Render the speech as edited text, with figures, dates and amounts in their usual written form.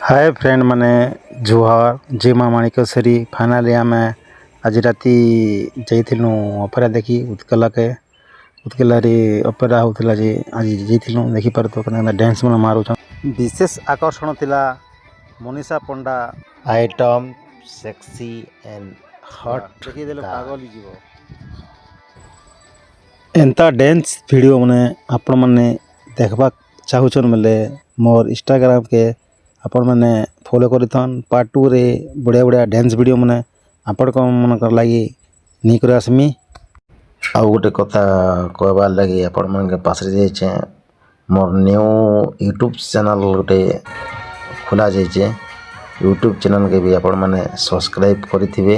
hi friend माने जुहार जी माँ Manikeshwari finally आम आज राति जाइलु अपेरा देखी उत्कला के उत्कलारी अपेरा होता जे आज जाइलु देखिपार तो डांस मन मारू विशेष आकर्षण थिला मनीषा पंडा आइटम सेक्सी एंड हॉट देखीदेले पागल जीव एंता डांस वीडियो माने आपण माने देखबा चाहूछन बेले मोर इंस्टाग्राम के आपण माने फॉलो करिथन पार्ट 2 रे बढ़िया बढ़िया डांस वीडियो माने आपण को मन कर लागी नी करे आसमी आ गोटे कथा कहबार लगी आपण मन के पास रे जाइछे मोर न्यू यूट्यूब चैनल गोटे खोला जाइछे यूट्यूब चैनल के भी आपण माने सब्सक्राइब करिथिबे